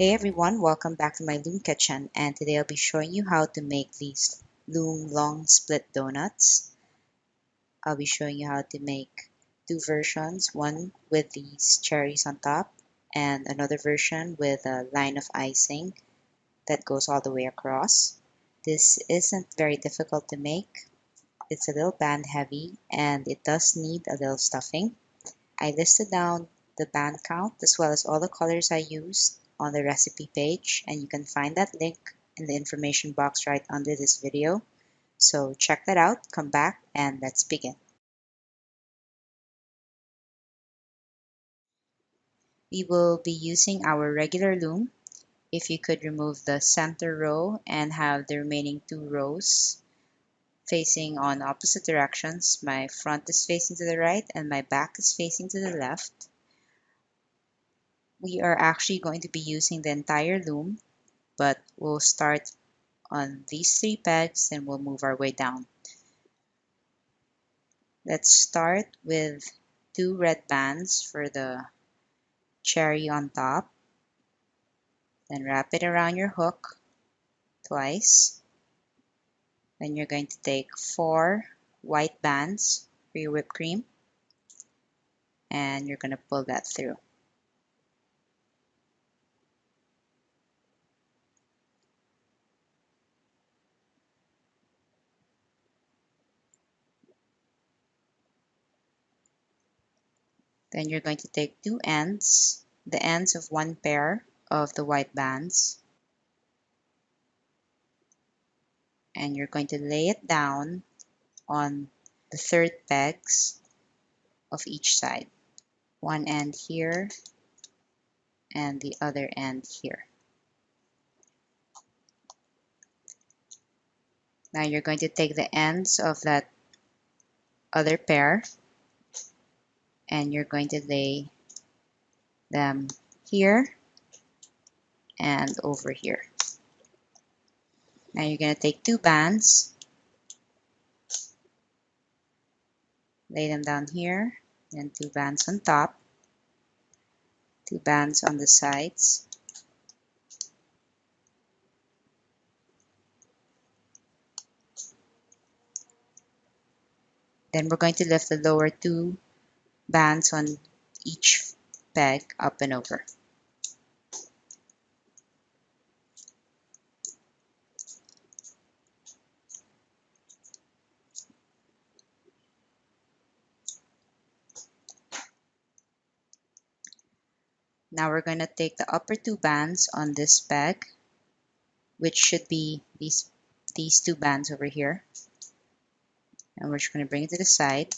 Hey everyone, welcome back to my Loom kitchen, and today I'll be showing you how to make these Loom long split donuts. I'll be showing you how to make two versions, one with these cherries on top and another version with a line of icing that goes all the way across. This isn't very difficult to make. It's a little band heavy and it does need a little stuffing. I listed down the band count as well as all the colors I used on the recipe page, and you can find that link in the information box right under this video. So check that out, come back, and let's begin. We will be using our regular loom. If you could remove the center row and have the remaining two rows facing on opposite directions. My front is facing to the right and my back is facing to the left. We are actually going to be using the entire loom, but we'll start on these three pegs and we'll move our way down. Let's start with two red bands for the cherry on top. Then wrap it around your hook twice. Then you're going to take 4 white bands for your whipped cream and you're going to pull that through. Then you're going to take two ends, the ends of one pair of the white bands, and you're going to lay it down on the third pegs of each side. One end here and the other end here. Now you're going to take the ends of that other pair and you're going to lay them here and over here. Now you're going to take two bands, lay them down here, and two bands on top, two bands on the sides. Then we're going to lift the lower two bands on each peg up and over. Now we're going to take the upper two bands on this peg, which should be these two bands over here, and we're just going to bring it to the side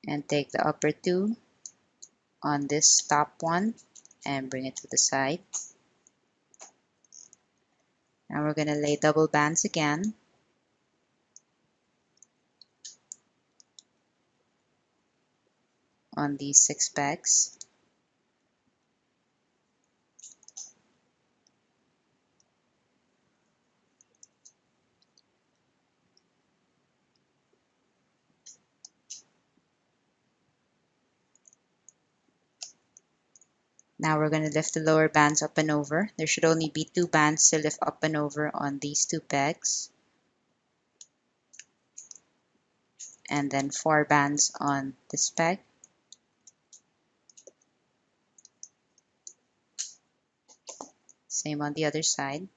and take the upper two on this top one and bring it to the side. Now we're going to lay double bands again on these 6 pegs. Now we're going to lift the lower bands up and over. There should only be 2 bands to lift up and over on these 2 pegs. And then 4 bands on this peg. Same on the other side.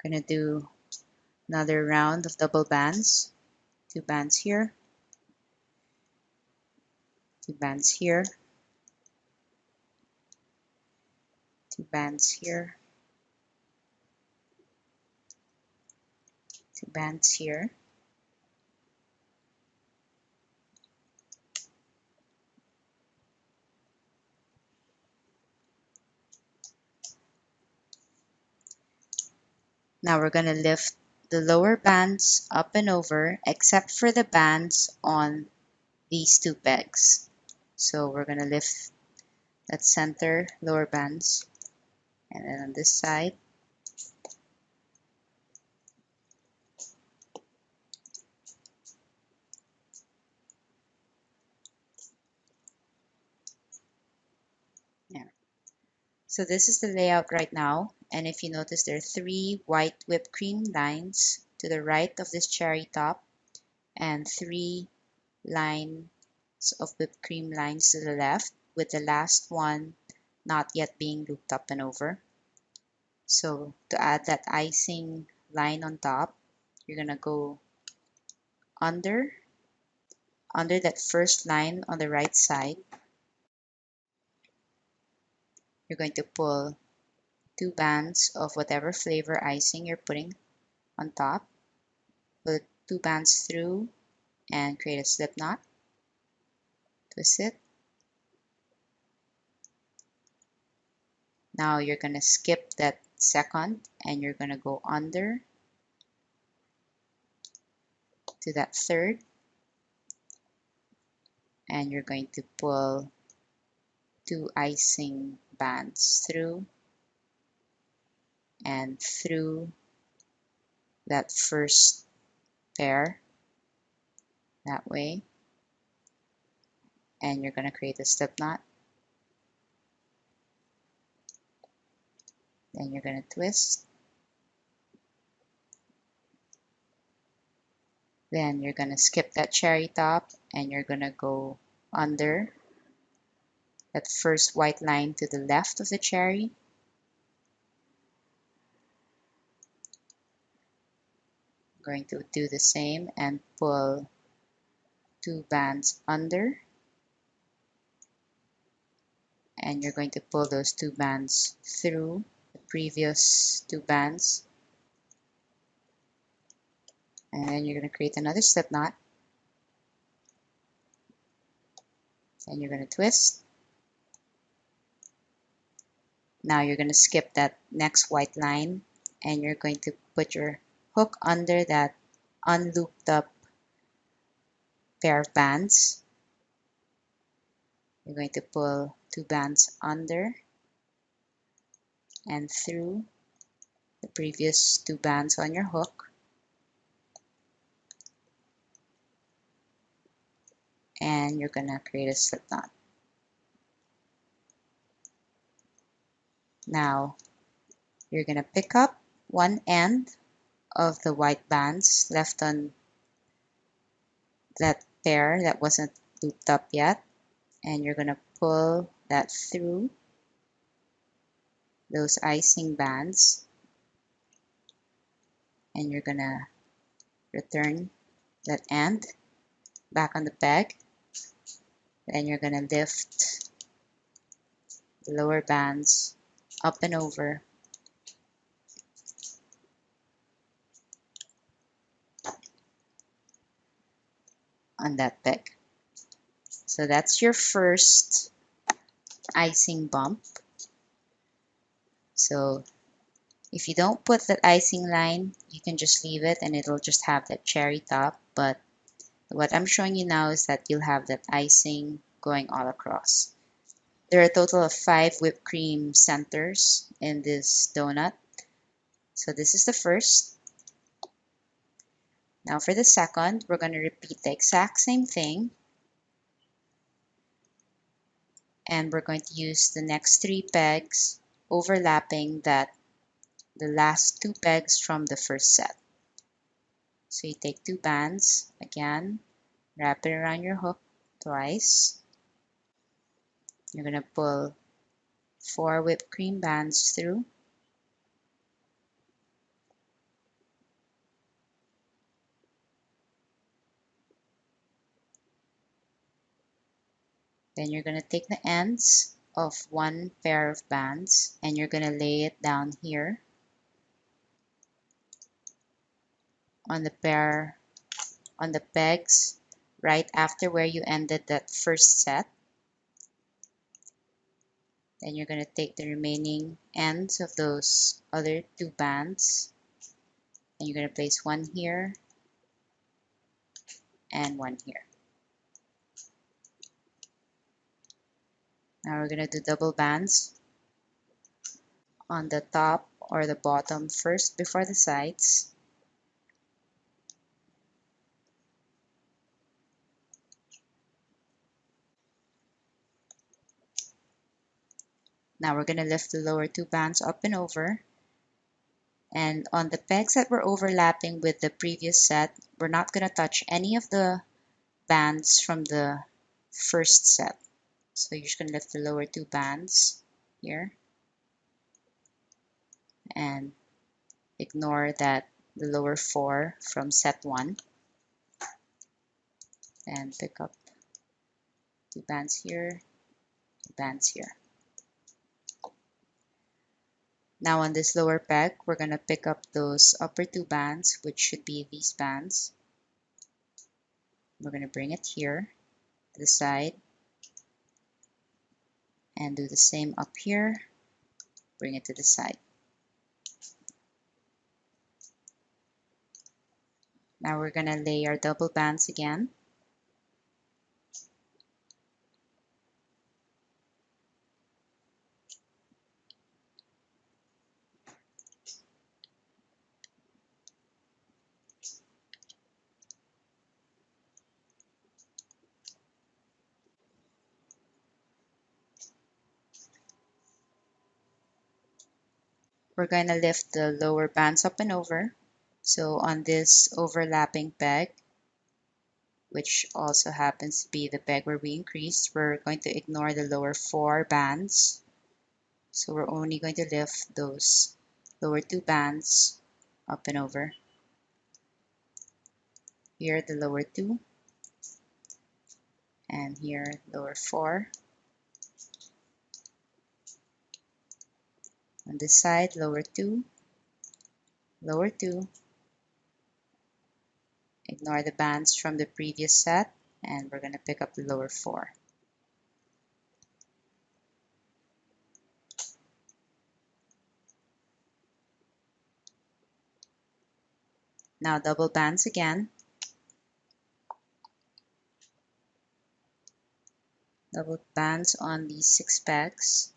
Gonna do another round of double bands. 2 bands here, 2 bands here, 2 bands here, 2 bands here. Now we're going to lift the lower bands up and over except for the bands on these 2 pegs. So we're going to lift that center lower bands, and then on this side So this is the layout right now, and if you notice, there are 3 white whipped cream lines to the right of this cherry top and 3 lines of whipped cream lines to the left, with the last one not yet being looped up and over. So to add that icing line on top, you're gonna go under that first line on the right side. You're going to pull 2 bands of whatever flavor icing you're putting on top. Put 2 bands through and create a slip knot. Twist it. Now you're going to skip that second and you're going to go under to that third, and you're going to pull 2 icing bands through and through that first pair that way, and you're going to create a slip knot. Then you're going to twist. Then you're going to skip that cherry top and you're going to go under that first white line to the left of the cherry. I'm going to do the same and pull 2 bands under, and you're going to pull those 2 bands through the previous 2 bands, and then you're going to create another slip knot, and you're going to twist. Now you're going to skip that next white line and you're going to put your hook under that unlooped up pair of bands. You're going to pull 2 bands under and through the previous 2 bands on your hook, and you're going to create a slip knot. Now you're going to pick up one end of the white bands left on that pair that wasn't looped up yet, and you're going to pull that through those icing bands, and you're going to return that end back on the peg. Then you're going to lift the lower bands up and over on that peg. So that's your first icing bump. So if you don't put that icing line, you can just leave it and it'll just have that cherry top. But what I'm showing you now is that you'll have that icing going all across. There are a total of 5 whipped cream centers in this donut. So this is the first. Now for the second, we're going to repeat the exact same thing. And we're going to use the next 3 pegs overlapping the last 2 pegs from the first set. So you take 2 bands, again, wrap it around your hook twice. You're going to pull 4 whipped cream bands through. Then you're going to take the ends of 1 pair of bands and you're going to lay it down here on the pegs right after where you ended that first set. Then you're going to take the remaining ends of those other 2 bands and you're going to place 1 here and 1 here. Now we're going to do double bands on the top or the bottom first before the sides. Now we're going to lift the lower two bands up and over. And on the pegs that were overlapping with the previous set, we're not going to touch any of the bands from the first set. So you're just going to lift the lower two bands here and ignore that the lower four from set one, and pick up two bands here, two bands here. Now on this lower peg, we're going to pick up those upper two bands, which should be these bands. We're going to bring it here to the side and do the same up here, bring it to the side. Now we're going to lay our double bands again. We're going to lift the lower bands up and over. So on this overlapping peg, which also happens to be the peg where we increased, we're going to ignore the lower four bands. So we're only going to lift those lower two bands up and over. Here the lower two, and here lower four. On this side, lower two, ignore the bands from the previous set, and we're going to pick up the lower four. Now double bands again. Double bands on these 6 pegs.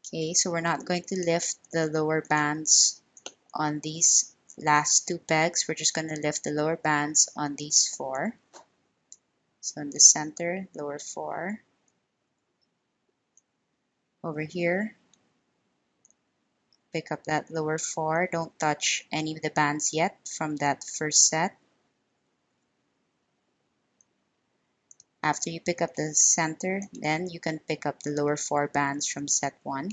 Okay, so we're not going to lift the lower bands on these last 2 pegs. We're just going to lift the lower bands on these 4. So in the center, lower 4. Over here, pick up that lower 4. Don't touch any of the bands yet from that first set. After you pick up the center, then you can pick up the lower 4 bands from set 1.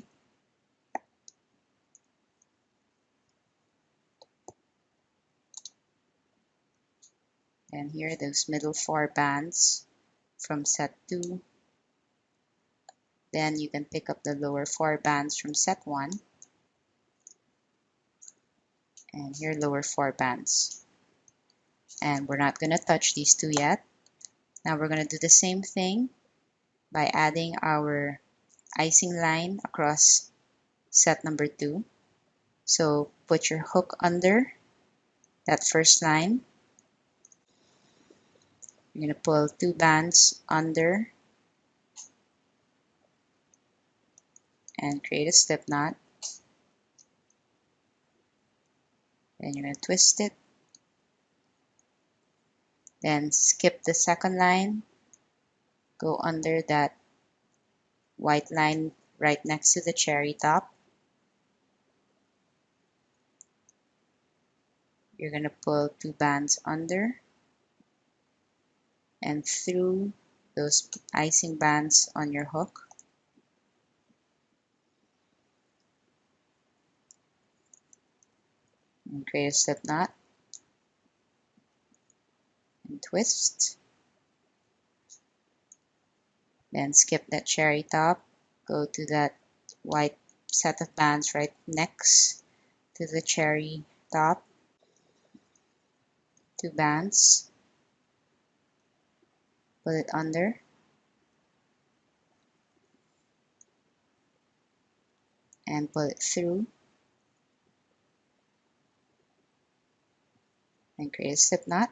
And here, those middle 4 bands from set 2. Then you can pick up the lower 4 bands from set 1. And here, lower 4 bands. And we're not going to touch these 2 yet. Now we're going to do the same thing by adding our icing line across set number 2. So put your hook under that first line. You're going to pull 2 bands under and create a slip knot. Then you're going to twist it. Then skip the second line. Go under that white line right next to the cherry top. You're going to pull 2 bands under and through those icing bands on your hook. And create a slip knot and twist. Then skip that cherry top, go to that white set of bands right next to the cherry top, 2 bands, pull it under, and pull it through, and create a slip knot,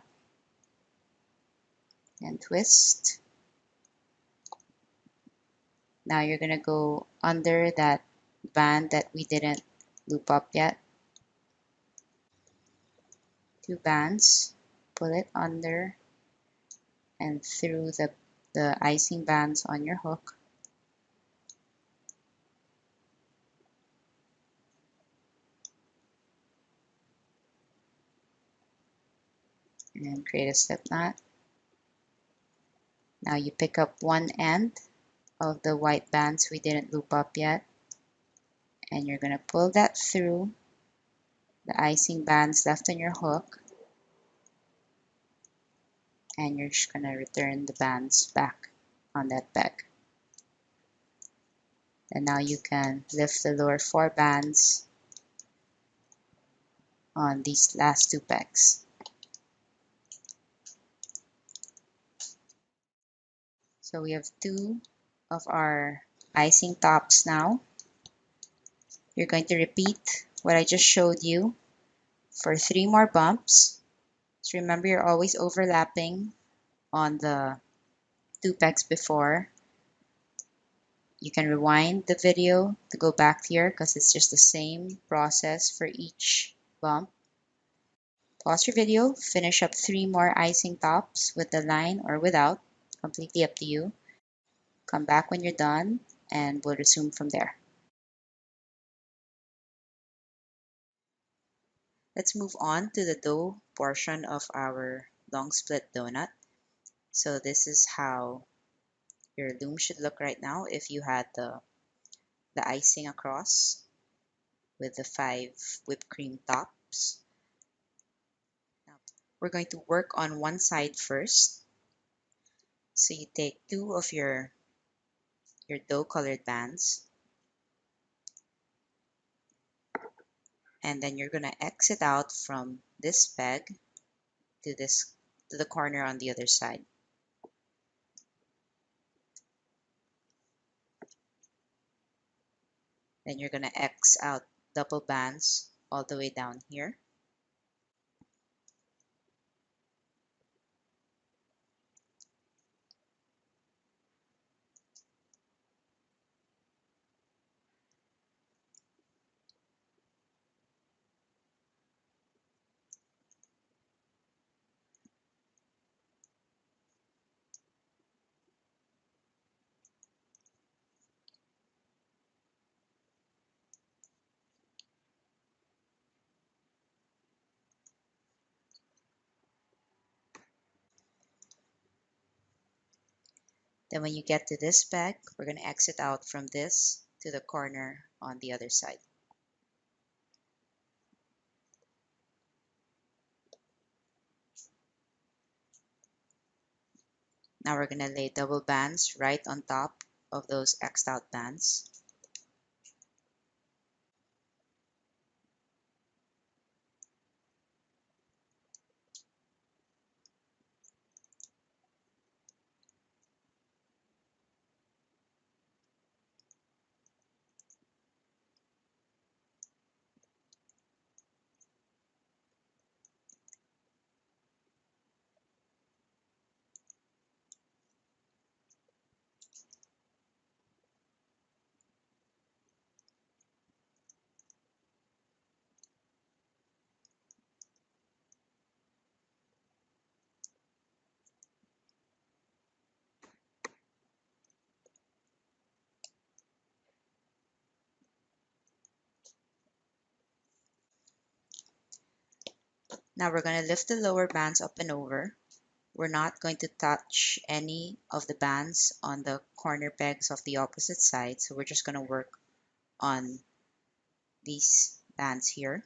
and twist. Now you're going to go under that band that we didn't loop up yet. Two bands, pull it under and through the icing bands on your hook. And create a slip knot. Now you pick up one end of the white bands we didn't loop up yet, and you're going to pull that through the icing bands left on your hook, and you're just going to return the bands back on that peg. And now you can lift the lower four bands on these last two pegs. So we have two of our icing tops now. You're going to repeat what I just showed you for 3 more bumps. So remember, you're always overlapping on the 2 pegs before. You can rewind the video to go back here because it's just the same process for each bump. Pause your video, finish up 3 more icing tops with the line or without, completely up to you. Come back when you're done and we'll resume from there. Let's move on to the dough portion of our long split donut. So this is how your loom should look right now if you had the icing across with the 5 whipped cream tops. Now, we're going to work on one side first. So you take 2 of your dough colored bands, and then you're going to exit out from this peg to the corner on the other side. Then you're going to X out double bands all the way down here. Then when you get to this peg, we're going to exit out from this to the corner on the other side. Now we're going to lay double bands right on top of those X'd out bands. Now we're going to lift the lower bands up and over. We're not going to touch any of the bands on the corner pegs of the opposite side, so we're just going to work on these bands here.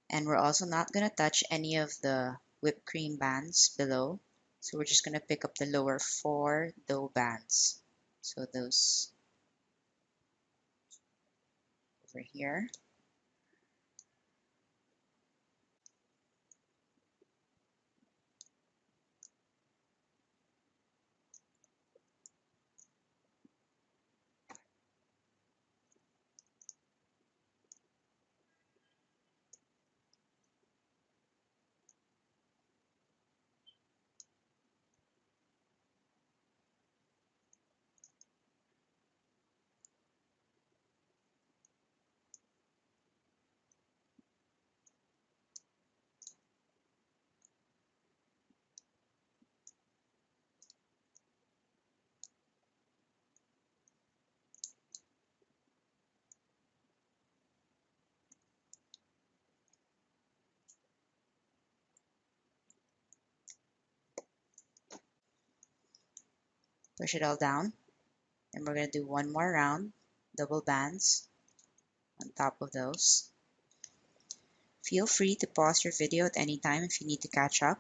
And we're also not going to touch any of the whipped cream bands below, so we're just going to pick up the lower 4 dough bands. So those over here. Push it all down. And we're going to do one more round, double bands on top of those. Feel free to pause your video at any time if you need to catch up.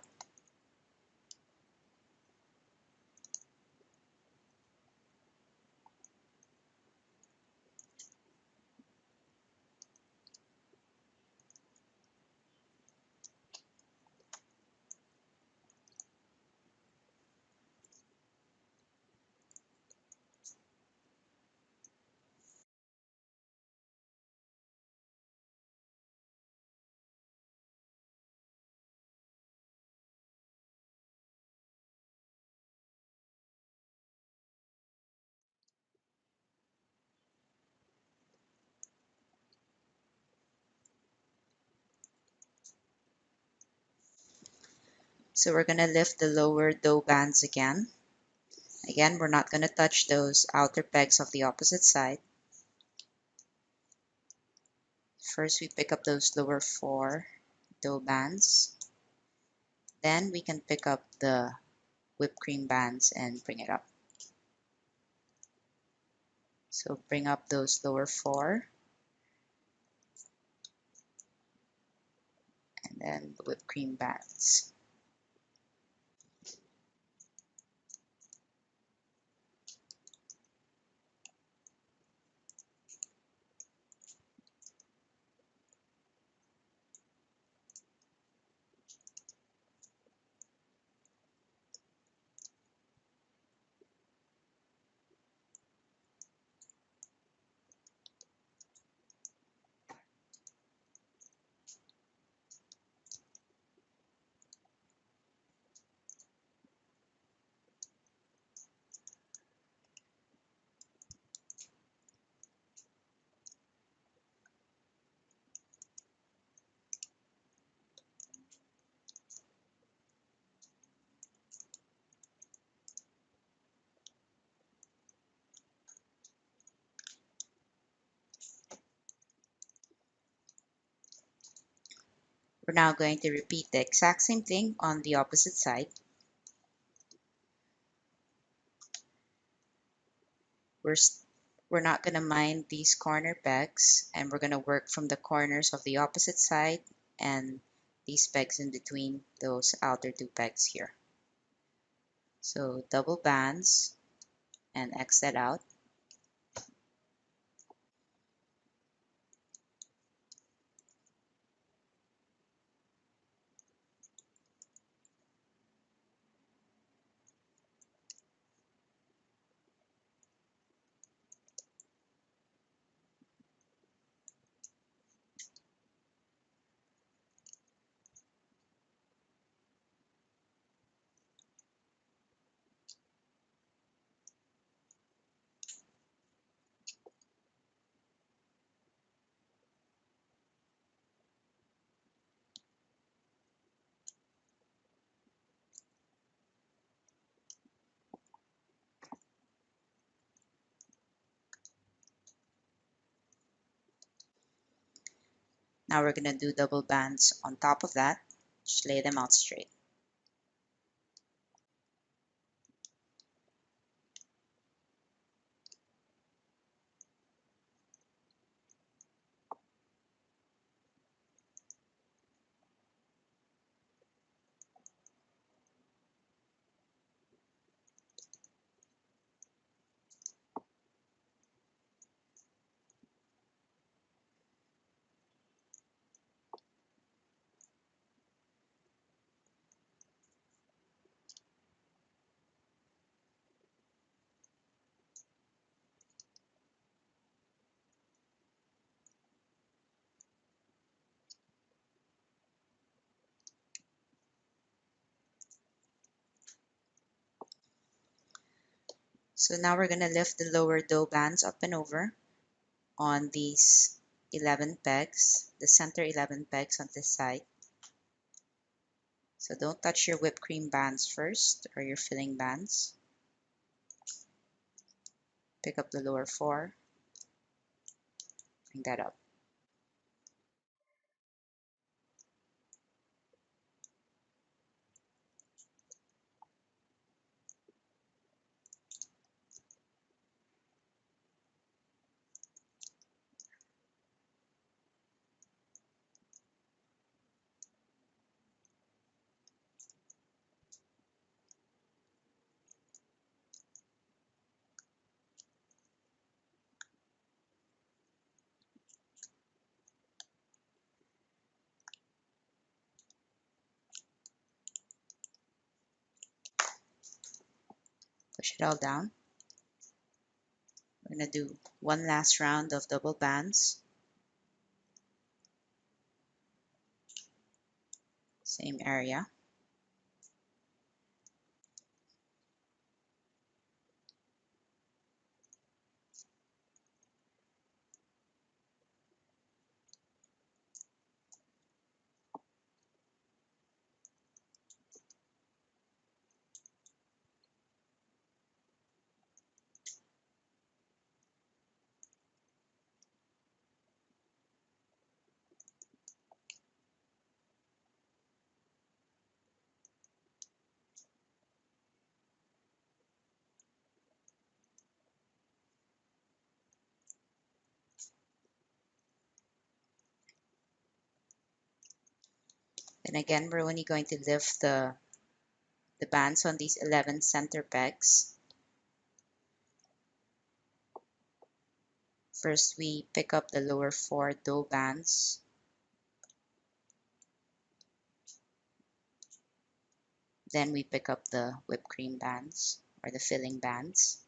So we're going to lift the lower dough bands again. Again, we're not going to touch those outer pegs of the opposite side. First, we pick up those lower 4 dough bands. Then we can pick up the whipped cream bands and bring it up. So bring up those lower 4 and then the whipped cream bands. We're now going to repeat the exact same thing on the opposite side. We're, we're not going to mind these corner pegs, and we're going to work from the corners of the opposite side and these pegs in between those outer 2 pegs here. So double bands and X that out. Now we're going to do double bands on top of that. Just lay them out straight. So now we're going to lift the lower dough bands up and over on these 11 pegs, the center 11 pegs on this side. So don't touch your whipped cream bands first or your filling bands. Pick up the lower 4, bring that up. push it all down. We're going to do one last round of double bands. Same area. And again, we're only going to lift the bands on these 11 center pegs. First, we pick up the lower 4 dough bands. Then we pick up the whipped cream bands or the filling bands.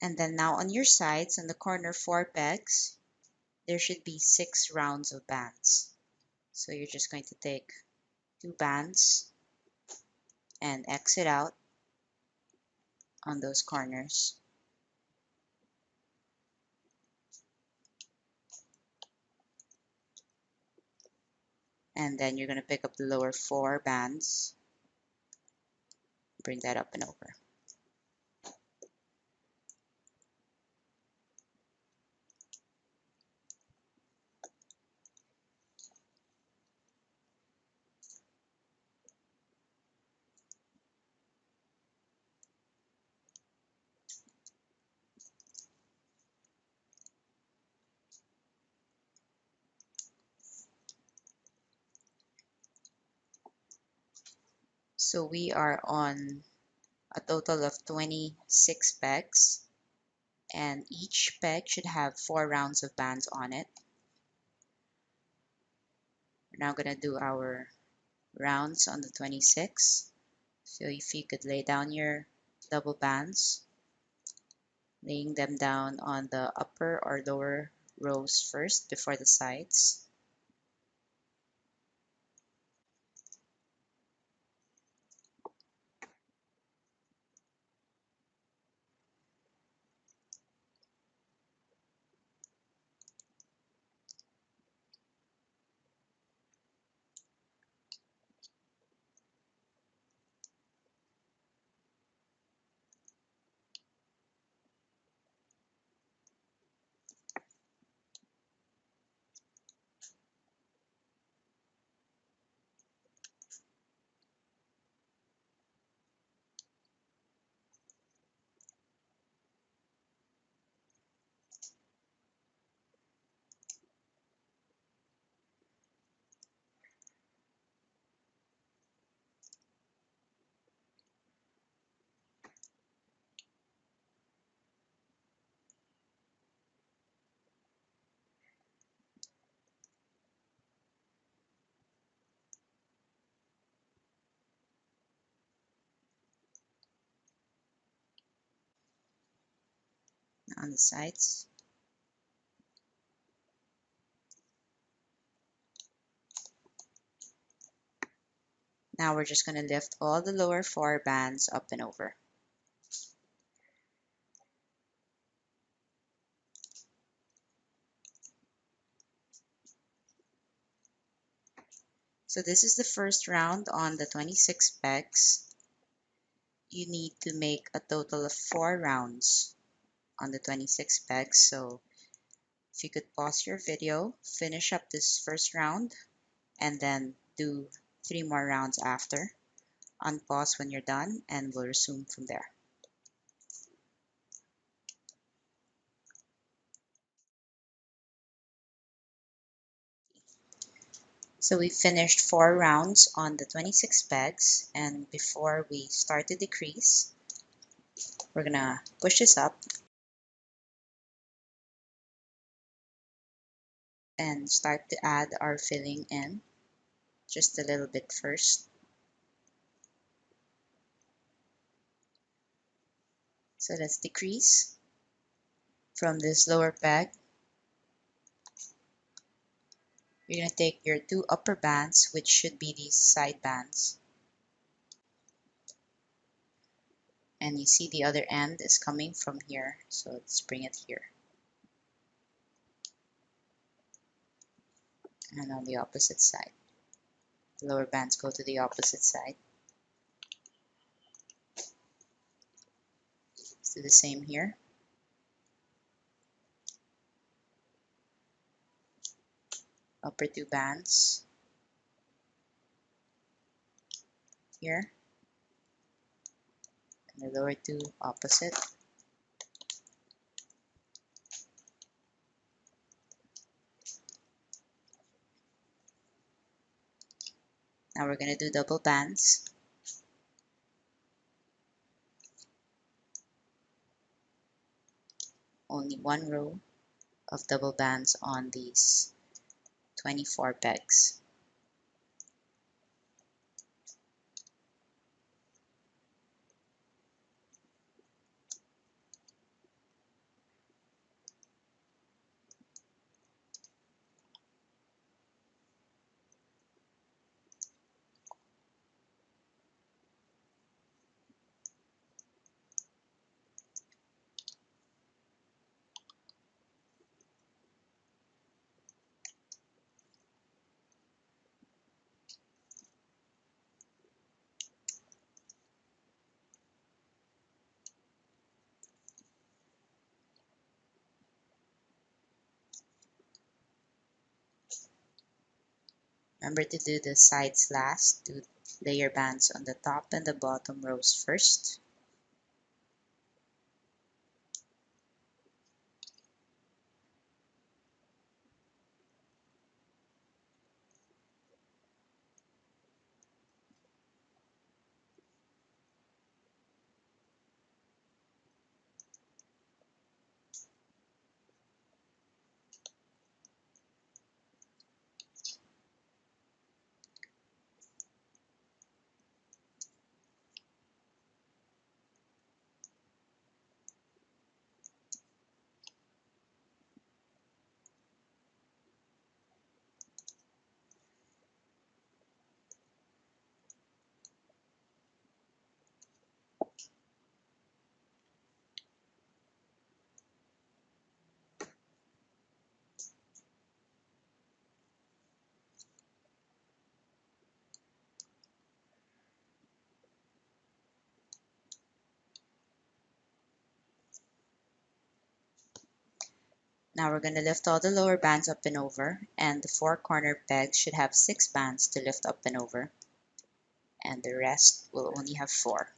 And then now on your sides, on the corner 4 pegs, there should be 6 rounds of bands. So you're just going to take 2 bands and exit out on those corners. And then you're going to pick up the lower 4 bands, bring that up and over. So we are on a total of 26 pegs, and each peg should have 4 rounds of bands on it. We're now going to do our rounds on the 26. So if you could lay down your double bands, laying them down on the upper or lower rows first before the sides. On the sides. Now we're just going to lift all the lower 4 bands up and over. So this is the first round on the 26 pegs. You need to make a total of 4 rounds on the 26 pegs. So if you could pause your video, finish up this first round, and then do 3 more rounds after. Unpause when you're done, and we'll resume from there. So we finished 4 rounds on the 26 pegs, and before we start to decrease, we're gonna push this up and start to add our filling in just a little bit first. So let's decrease from this lower peg. You're going to take your 2 upper bands, which should be these side bands, and you see the other end is coming from here, so let's bring it here. And on the opposite side, the lower bands go to the opposite side. Let's do the same here. Upper 2 bands here, and the lower 2 opposite. Now we're going to do double bands. Only 1 row of double bands on these 24 pegs. Remember to do the sides last. Do layer bands on the top and the bottom rows first. Now we're going to lift all the lower bands up and over, and the 4 corner pegs should have 6 bands to lift up and over, and the rest will only have 4.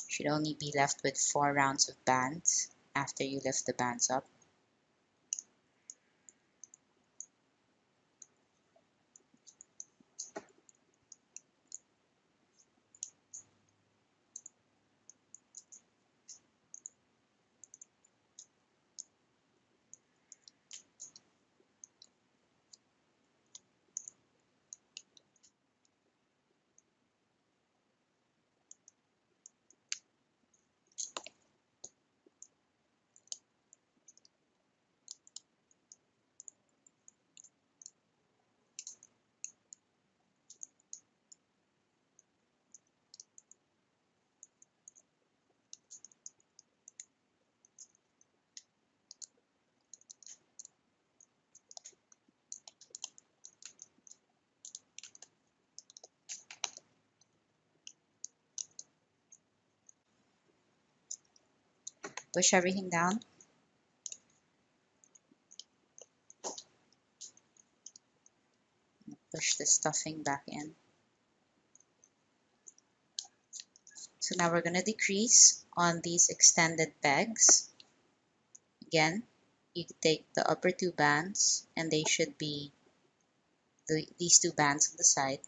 Should only be left with 4 rounds of bands after you lift the bands up. Push everything down. Push the stuffing back in. So now we're going to decrease on these extended pegs. Again, you take the upper two bands, and they should be these two bands on the side.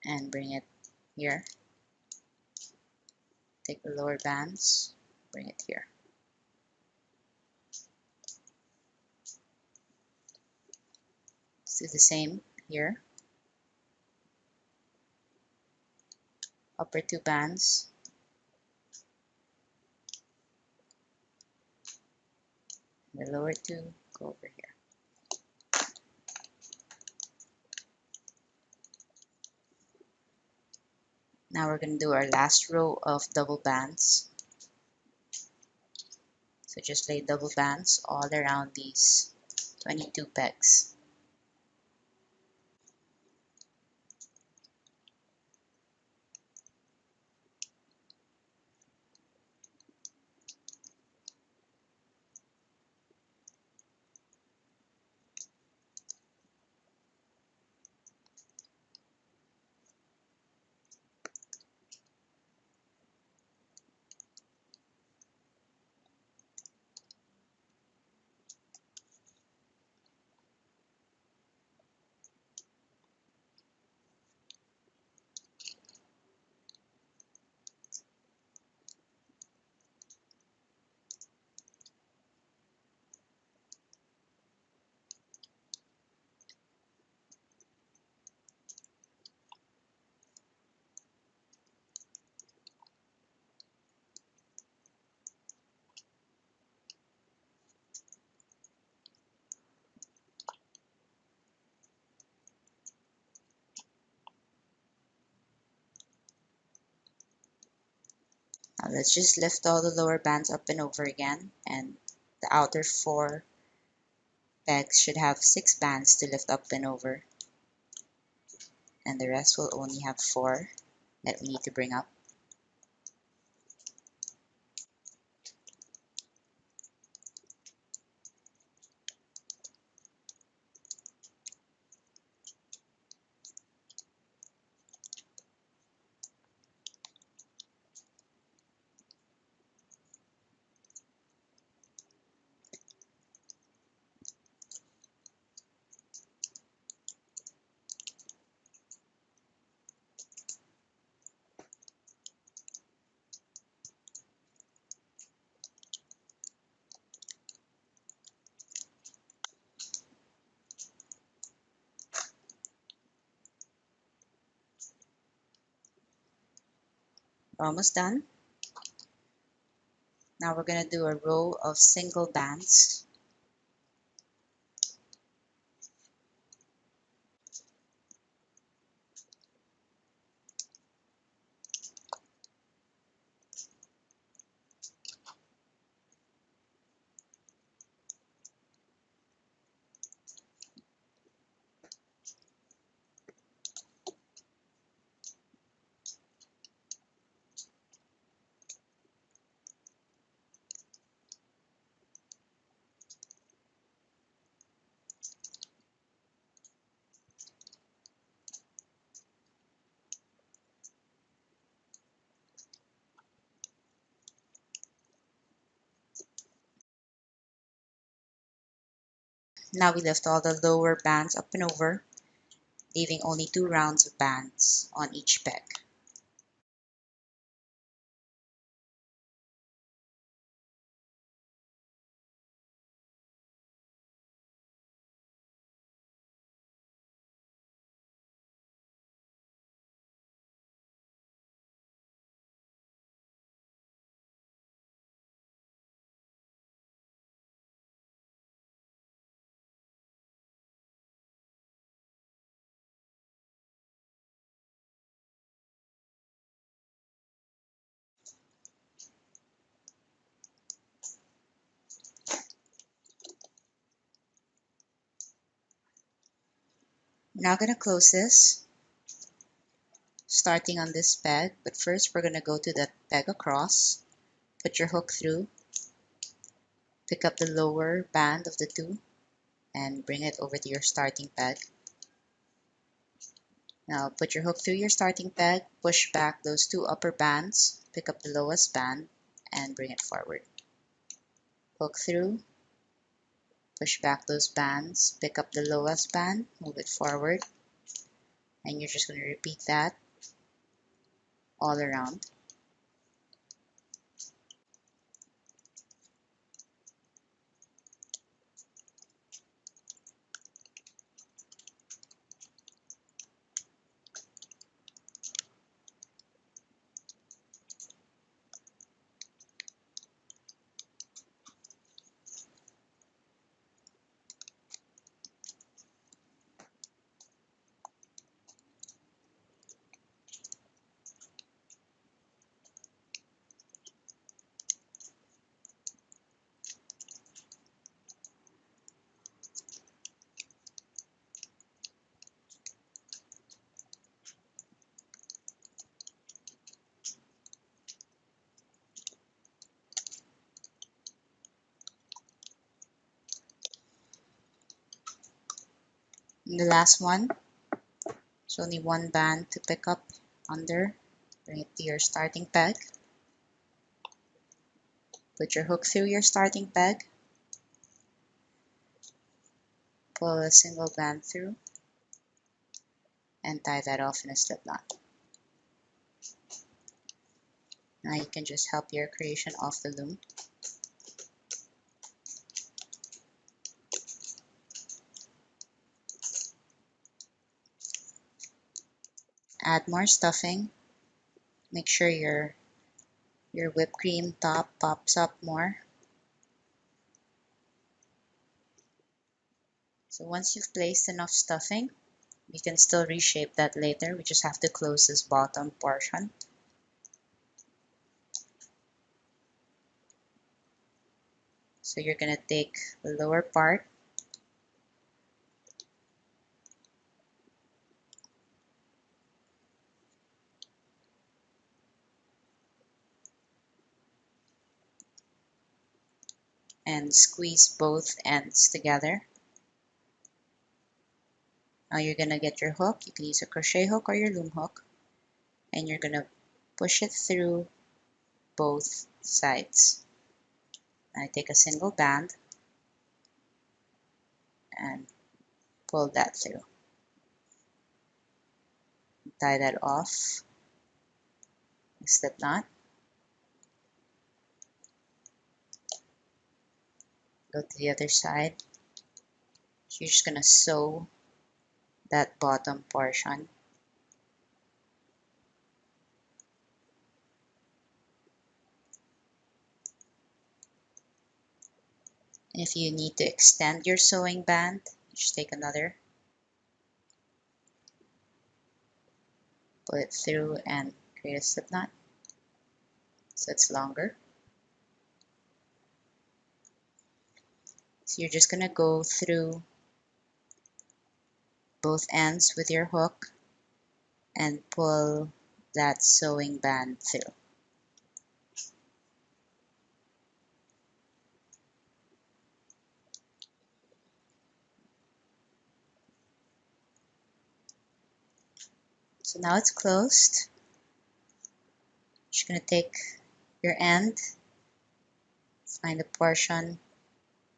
And bring it here. Take the lower bands, bring it here. Let's do the same here. Upper two bands. The lower two go over here. Now we're going to do our last row of double bands. So just lay double bands all around these 22 pegs. Now let's just lift all the lower bands up and over again, and the outer four pegs should have 6 bands to lift up and over, and the rest will only have 4 that we need to bring up. We're almost done. Now we're going to do a row of single bands. Now we lift all the lower bands up and over, leaving only 2 rounds of bands on each peg. We're now going to close this, starting on this peg, but first we're going to go to that peg across, put your hook through, pick up the lower band of the two, and bring it over to your starting peg. Now put your hook through your starting peg, push back those two upper bands, pick up the lowest band, and bring it forward. Hook through, push back those bands, pick up the lowest band, move it forward, and you're just going to repeat that all around. And the last one, there's only one band to pick up under, bring it to your starting peg, put your hook through your starting peg, pull a single band through, and tie that off in a slip knot. Now you can just help your creation off the loom. Add more stuffing. Make sure your whipped cream top pops up more. So once you've placed enough stuffing, you can still reshape that later. We just have to close this bottom portion. So you're going to take the lower part, and squeeze both ends together. Now you're going to get your hook. You can use a crochet hook or your loom hook, and you're going to push it through both sides. I take a single band and pull that through. Tie that off, slip knot. Go to the other side. So you're just going to sew that bottom portion. And if you need to extend your sewing band, you just take another, pull it through, and create a slip knot so it's longer. So you're just going to go through both ends with your hook and pull that sewing band through. So now it's closed. You're just going to take your end, find a portion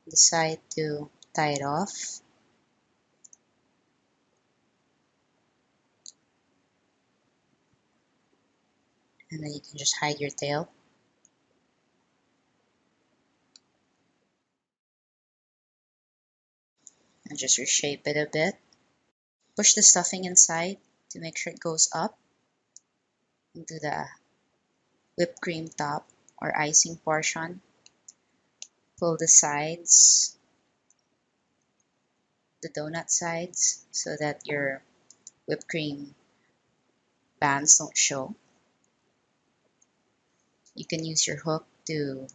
on the side to tie it off. And then you can just hide your tail. And just reshape it a bit. Push the stuffing inside to make sure it goes up into the whipped cream top or icing portion. Pull the sides, the donut sides, so that your whipped cream bands don't show. You can use your hook to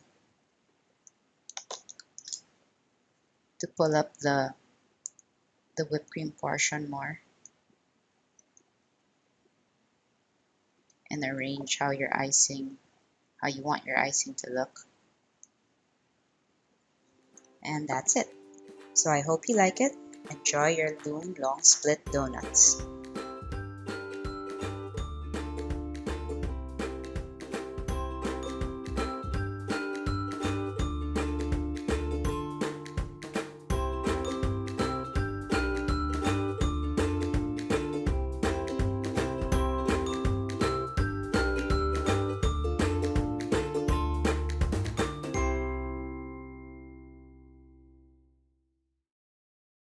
pull up the whipped cream portion more. and arrange how you want your icing to look. And that's it. So I hope you like it. Enjoy your Loom long split donuts.